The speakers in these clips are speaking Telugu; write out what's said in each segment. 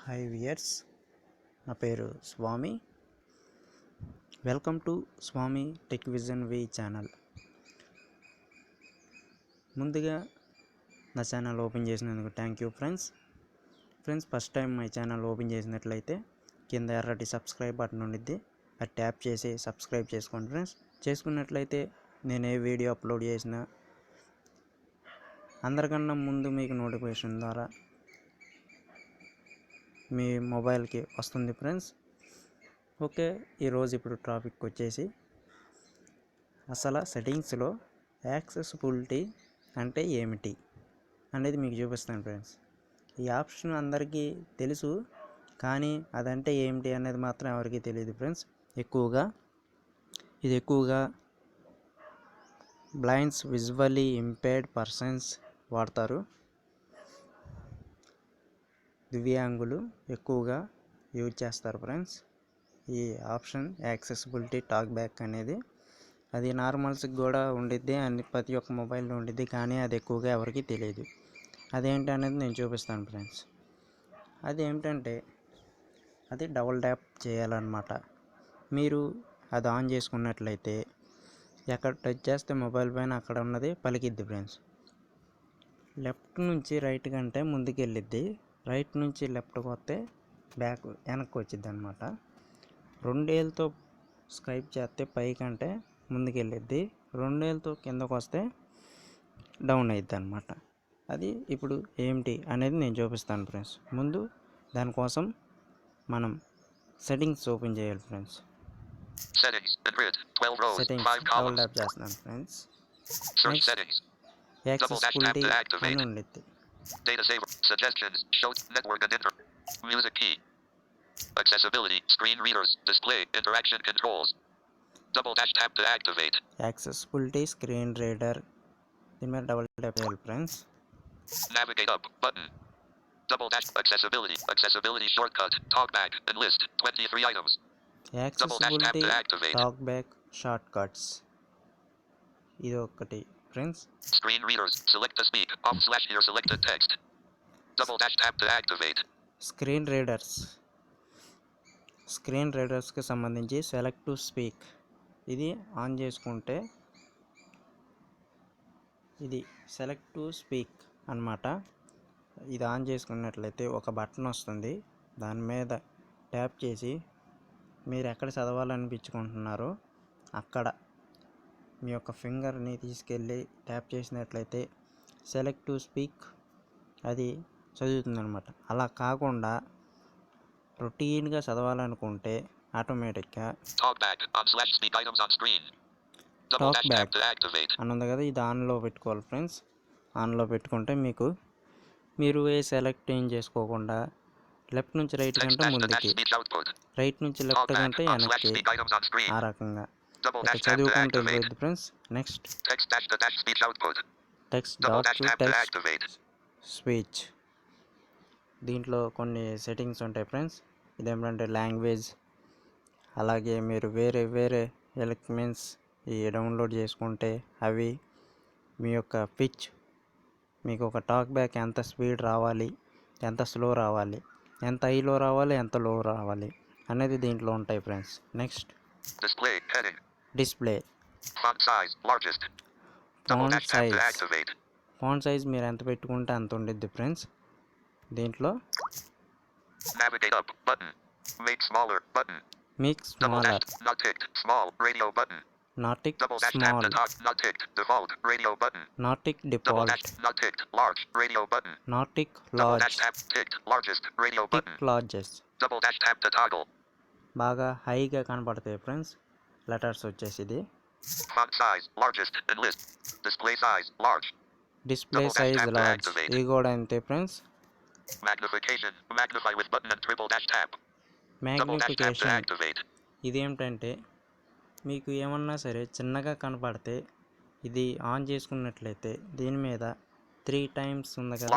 హాయ్ వియర్స్, నా పేరు Swami. Welcome to Swami tech vision V channel. ముందుగా నా ఛానల్ ఓపెన్ చేసినందుకు thank you friends. First time my channel open చేసినట్లయితే కింద ఎర్రటి సబ్స్క్రైబ్ బటన్ ఉండిద్ది, అది ట్యాప్ చేసి సబ్స్క్రైబ్ చేసుకోండి ఫ్రెండ్స్. చేసుకున్నట్లయితే నేను ఏ వీడియో అప్లోడ్ చేసినా అందరికన్నా ముందు మీకు నోటిఫికేషన్ ద్వారా మీ మొబైల్కి వస్తుంది ఫ్రెండ్స్. ఓకే, ఈరోజు ఇప్పుడు టాపిక్ వచ్చేసి అసలు సెట్టింగ్స్లో యాక్సెసిబిలిటీ అంటే ఏమిటి అనేది మీకు చూపిస్తాను ఫ్రెండ్స్. ఈ ఆప్షన్ అందరికీ తెలుసు, కానీ అదంటే ఏమిటి అనేది మాత్రం ఎవరికీ తెలియదు ఫ్రెండ్స్. ఇది ఎక్కువగా బ్లైండ్స్, విజువల్లీ ఇంపేర్డ్ పర్సన్స్ వాడతారు. దివ్యాంగులు ఎక్కువగా యూజ్ చేస్తారు ఫ్రెండ్స్. ఈ ఆప్షన్ యాక్సెసిబిలిటీ టాక్ బ్యాక్ అనేది అది నార్మల్స్కి కూడా ఉండిద్ది, అన్ని ప్రతి ఒక్క మొబైల్లో ఉండిద్ది, కానీ అది ఎక్కువగా ఎవరికి తెలియదు. అదేంటి అనేది నేను చూపిస్తాను ఫ్రెండ్స్. అది ఏమిటంటే అది డబుల్ ట్యాప్ చేయాలన్నమాట. మీరు అది ఆన్ చేసుకున్నట్లయితే ఎక్కడ టచ్ చేస్తే మొబైల్ పైన అక్కడ ఉన్నది పలికిద్ది ఫ్రెండ్స్. లెఫ్ట్ నుంచి రైట్ కంటే ముందుకు వెళ్ళిద్ది, రైట్ నుంచి లెఫ్ట్కి వస్తే బ్యాక్ వెనక్కి వచ్చిద్ది అనమాట. రెండేళ్ళతో స్క్రైప్ చేస్తే పైకంటే ముందుకు వెళ్ళిద్ది, రెండేళ్ళతో కిందకు వస్తే డౌన్ అయిద్ది అనమాట. అది ఇప్పుడు ఏమిటి అనేది నేను చూపిస్తాను ఫ్రెండ్స్. ముందు దానికోసం మనం సెట్టింగ్స్ ఓపెన్ చేయాలి ఫ్రెండ్స్. సెట్టింగ్స్ డబుల్ ట్యాప్ చేస్తున్నాను ఫ్రెండ్స్. యాక్సెసిబిలిటీ అని ఉండిద్ది. Data saver, suggestions, show, network and music key, accessibility, screen readers, display, interaction controls, double dash tap to activate. Accessibility, screen reader, దీని మీద డబుల్ ట్యాప్ చేయాలి friends. Navigate up button, double dash accessibility shortcut, talk back and list 23 items. Accessibility, talk back, shortcuts, ఇది ఒకటి friends. Screen readers, select to speak, off slash your selected text. Double dash tap to activate. Screen రీడర్స్కి సంబంధించి సెలెక్ట్ టు స్పీక్ ఇది ఆన్ చేసుకుంటే ఇది సెలెక్ట్ టు స్పీక్ అన్నమాట. ఇది ఆన్ చేసుకున్నట్లయితే ఒక బటన్ వస్తుంది, దాని మీద ట్యాప్ చేసి మీరు ఎక్కడ చదవాలనిపించుకుంటున్నారో అక్కడ మీ యొక్క ఫింగర్ని తీసుకెళ్ళి ట్యాప్ చేసినట్లయితే సెలెక్ట్ టు స్పీక్ అది చదువుతుందన్నమాట. అలా కాకుండా రొటీన్గా చదవాలనుకుంటే ఆటోమేటిక్గా టాక్ బ్యాక్ అని ఉంది కదా, ఇది ఆన్లో పెట్టుకోవాలి ఫ్రెండ్స్. ఆన్లో పెట్టుకుంటే మీరు సెలెక్ట్ ఏం చేసుకోకుండా లెఫ్ట్ నుంచి రైట్ కంటే ముందుకి, రైట్ నుంచి లెఫ్ట్ కంటే వెనక్కి, ఆ రకంగా చదువుకుంటూ వెళ్ళిపోద్ది friends. Next text dot to text speech. దీంట్లో కొన్ని సెట్టింగ్స్ ఉంటాయి ఫ్రెండ్స్. ఇదేంటంటే లాంగ్వేజ్, అలాగే మీరు వేరే ఎలక్ట్మెంట్స్ డౌన్లోడ్ చేసుకుంటే అవి, మీ యొక్క పిచ్, మీకు ఒక టాక్ బ్యాక్ ఎంత స్పీడ్ రావాలి, ఎంత స్లో రావాలి, ఎంత హైలో రావాలి, ఎంత లో రావాలి అనేది దీంట్లో ఉంటాయి friends. Next display font size మీరు ఎంత పెట్టుకుంటే అంత ఉండిద్ది ఫ్రెండ్స్. దీంట్లో make smaller, not tick small, not tick default, not tick large, tick largest. బాగా హైగా కనపడతాయి ఫ్రెండ్స్ లెటర్స్ వచ్చేసి. ఇది డిస్ప్లే సైజ్ లార్జ్, ఇది కూడా అంతే ఫ్రెండ్స్. మ్యాగ్నిఫికేషన్ ఇదేమిటంటే మీకు ఏమన్నా సరే చిన్నగా కనపడితే ఇది ఆన్ చేసుకున్నట్లయితే దీని మీద 3 times ఉంది కదా,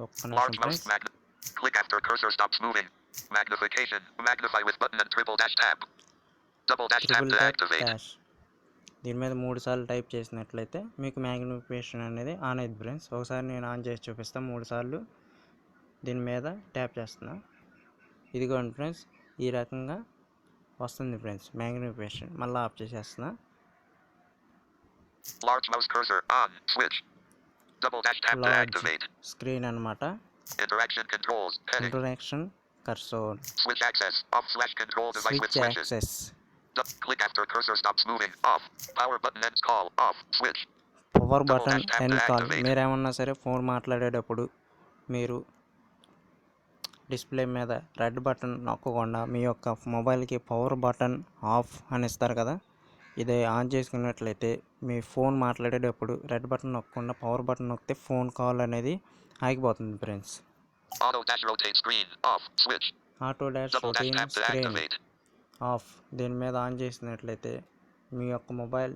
ఒక్క నిమిషం friends. Click after cursor stops moving. Magnification. Magnify with button and triple dash tap. Double dash tap to activate. దీని మీద 3 సార్లు టైప్ చేసినట్లయితే మీకు మ్యాగ్నిఫికేషన్ అనేది ఆన్ అయ్యింది ఫ్రెండ్స్. ఒకసారి నేను ఆన్ చేసి చూపిస్తాను. 3 సార్లు దీని మీద ట్యాప్ చేస్తున్నా. ఇదిగోండి ఫ్రెండ్స్, ఈ రకంగా వస్తుంది ఫ్రెండ్స్ మ్యాగ్నిఫికేషన్. మళ్ళీ ఆఫ్ చేసేస్తున్నా. Large mouse cursor on. Switch. Double dash tap to large activate. Screen అనమాట. Interaction controls. Heading. Interaction cursor. Switch access. Off slash control device with switch switches. Access. Click after cursor stops moving. Off. Power button ends call. Off. Switch. Power Double button dash tap and to call. activate. మీరేమన్నా సరే ఫోన్ మాట్లాడేటప్పుడు మీరు డిస్ప్లే మీద రెడ్ బటన్ నొక్కకుండా మీ యొక్క మొబైల్కి పవర్ బటన్ ఆఫ్ అని ఇస్తారు కదా, ఇది ఆన్ చేసుకున్నట్లయితే మీ ఫోన్ మాట్లాడేటప్పుడు రెడ్ బటన్ నొక్కకుండా పవర్ బటన్ నొక్కితే ఫోన్ కాల్ అనేది ఆగిపోతుంది friends. Auto dash rotate screen. Off. Switch. Auto dash Double dash routine tap to screen activate. Of. దీని మీద ఆన్ చేసినట్లయితే మీ యొక్క మొబైల్,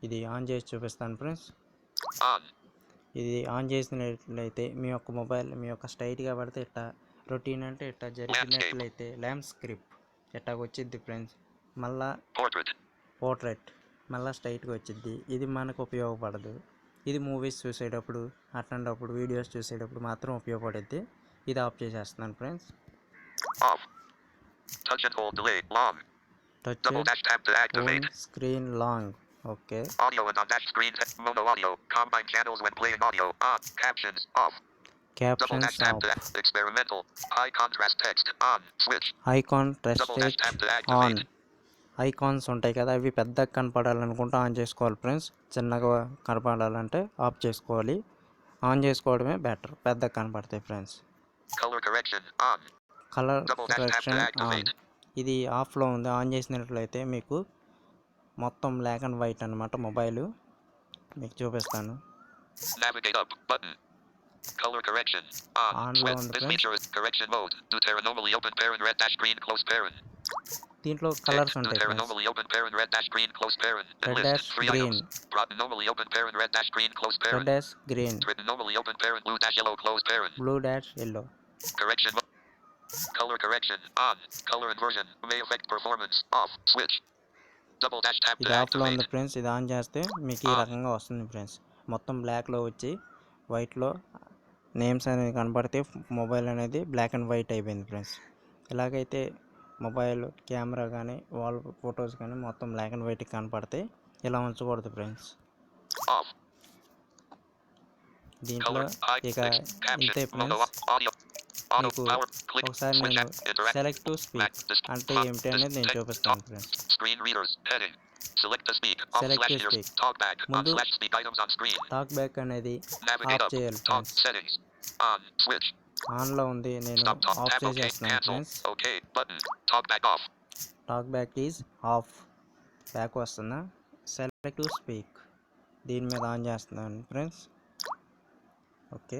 ఇది ఆన్ చేసి చూపిస్తాను ఫ్రెండ్స్. On. ఇది ఆన్ చేసినట్లయితే మీ యొక్క మొబైల్ మీ యొక్క స్ట్రైట్గా పడితే ఇట్టా, రొటీన్ అంటే ఇట్టా జరిగినట్లయితే ల్యాండ్స్కేప్ ఇట్టా వచ్చిద్ది ఫ్రెండ్స్. మళ్ళా Portrait. పోర్ట్రేట్ మళ్ళీ స్ట్రైట్గా వచ్చిద్ది. ఇది మనకు ఉపయోగపడదు. ఇది మూవీస్ చూసేటప్పుడు అట్లాంటప్పుడు వీడియోస్ చూసేటప్పుడు మాత్రం ఉపయోగపడుద్ది. ఇది ఆఫ్ చేసేస్తున్నాను friends. Off. Touch and hold delay. Long. Touch Double dash tap to phone activate. Screen long. Okay. Audio and on dash screen. Mono audio. Combine channels when playing audio. On. Captions. Off. Double dash captions tap of. to experimental. High contrast text. On. Switch. Icon Double dash tap restrict to on. activate. Icons ఉంటాయి కదా, అవి పెద్దగా కనపడాలనుకుంటే ఆన్ చేసుకోవాలి ఫ్రెండ్స్. చిన్నగా కనపడాలంటే ఆఫ్ చేసుకోవాలి. ఆన్ చేసుకోవడమే బెటర్, పెద్దగా కనపడతాయి friends. Color correction. On. Colour Double dash tap to correction on. activate. ఇది ఆఫ్లో ఉంది. ఆన్ చేసినట్లయితే మీకు మొత్తం బ్లాక్ అండ్ వైట్ అనమాట మొబైల్. మీకు చూపిస్తాను. Navigate up button. Color correction. On. On Switch. లో ఉంది This friends. feature is correction mode. Deuteronomally open parent red dash green close parent. దీంట్లో Text. కలర్స్ ఉంటాయి friends. Deuteronomally open parent red dash green close parent. Red Enlist. dash 3 green. items. Protonomally open parent red dash green close red parent. Dash green, Written normally open parent blue dash yellow close parent. Blue dash yellow. Correction mode. Color correction. On. Color inversion. May affect performance. Off. Switch. Double dash tap to ఇది ఆఫ్లో ఉంది activate. ఫ్రెండ్స్. ఇది ఆన్ చేస్తే మీకు ఈ రకంగా వస్తుంది ఫ్రెండ్స్. మొత్తం బ్లాక్లో వచ్చి వైట్లో నేమ్స్ అనేది కనపడితే మొబైల్ అనేది బ్లాక్ అండ్ వైట్ అయిపోయింది ఫ్రెండ్స్. ఇలాగైతే మొబైల్ కెమెరా కానీ వాల్ ఫొటోస్ కానీ మొత్తం బ్లాక్ అండ్ వైట్ కనపడతాయి. ఇలా ఉంచకూడదు ఫ్రెండ్స్. Off. దీంట్లో Color. High. ఇక Caption. ఇంతే Mono ఫ్రెండ్స్. audio. Auto మీకు power. Click. ఒకసారి Switch. నేను Interact. సెలెక్ట్ టు స్పీక్ అంటే ఏమిటి అనేది నేను చూపిస్తాను friends. Screen readers. Heading. Select to speak. Off Select slash to ears. speak. Talk back. On ముందు slash speak items on screen. Talk back అనేది Navigate ఆఫ్ up. చేయాలి Talk friends. settings. On. Switch. ఆన్లో ఉంది, నేను Stop talk. Of Tap OK. చేసేస్తున్నాను Cancel. Friends. OK. Button. Talk back off. Talk back is of. Back వస్తుందా. సెలెక్ట్ టు స్పీక్ దీని మీద ఆన్ చేస్తున్నాను friends. Okay.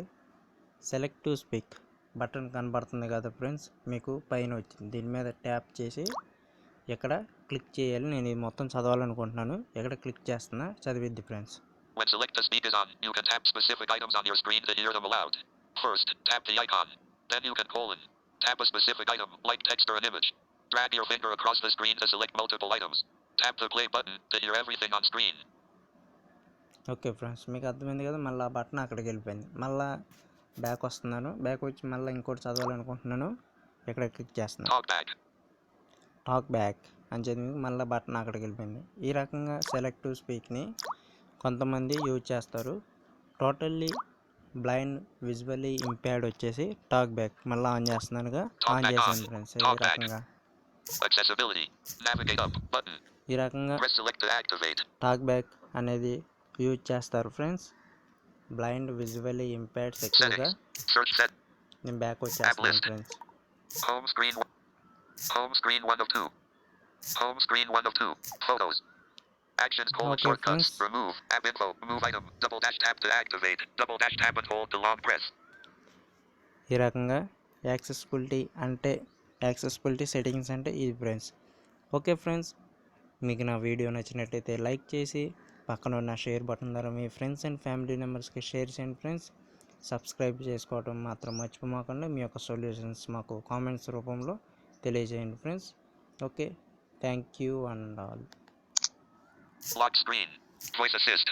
Select to speak button కనబడుతుంది కదా ఫ్రెండ్స్, మీకు పైన వచ్చింది. దీని మీద ట్యాప్ చేసి ఎక్కడ క్లిక్ చేయాలి. నేను ఇది మొత్తం చదవాలనుకుంటున్నాను. ఎక్కడ క్లిక్ చేస్తున్నా చదివిద్ది friends. When select to speak is on, you can tap specific items on your screen to hear them aloud. First, tap the icon. Then you can tap a specific item, like text or an image. Drag your finger across the screen to select multiple items. Tap the play button to hear everything on screen. Okay friends, మీకు అర్థమైంది కదా. మళ్ళీ ఆ బటన్ అక్కడికి వెళ్ళిపోయింది. మళ్ళీ బ్యాక్ వస్తున్నాను. బ్యాక్ వచ్చి మళ్ళీ ఇంకోటి చదవాలనుకుంటున్నాను. ఇక్కడ క్లిక్ చేస్తున్నాను. Talk back. టాక్ బ్యాక్ అని చెప్పి మళ్ళీ బటన్ అక్కడికి వెళ్ళిపోయింది. ఈ రకంగా సెలెక్ట్ టు స్పీక్ని కొంతమంది యూజ్ చేస్తారు. టోటల్లీ బ్లైండ్ విజువల్లీ ఇంపేర్డ్ వచ్చేసి టాక్ బ్యాక్ మళ్ళీ ఆన్ చేస్తున్నానుగా, ఆన్ చేశాను ఫ్రెండ్స్. ఈ రకంగా Accessibility. Navigate up button. ఈ రకంగా Press select to activate. Talk back అనేది యూజ్ చేస్తారు ఫ్రెండ్స్. బ్లైండ్ విజువల్లీ ఇంపేర్డ్ ఎక్కువగా. Settings. Search set. నేను బ్యాక్ వచ్చేస్తాను list. Friends. Home screen. Home screen 1 of 2. Home screen 1 of 2. Photos. Actions colon Okay, shortcuts. friends. Remove. App info. Move item. Double dash tap to activate. Double dash tap and hold to long press. ఈ రకంగా యాక్సెసిబిలిటీ అంటే యాక్సెసిబిలిటీ సెట్టింగ్స్ అంటే ఇది ఫ్రెండ్స్. ఓకే ఫ్రెండ్స్, మీకు నా వీడియో నచ్చినట్టయితే లైక్ చేసి పక్కన ఉన్న షేర్ బటన్ ద్వారా మీ ఫ్రెండ్స్ అండ్ ఫ్యామిలీ మెంబర్స్కి షేర్ చేయండి ఫ్రెండ్స్. సబ్స్క్రైబ్ చేసుకోవడం మాత్రం మర్చిపోమాకండి. మీ యొక్క సొల్యూషన్స్ మాకు కామెంట్స్ రూపంలో తెలియజేయండి friends. Okay, thank you and all. Lock screen. Voice assist.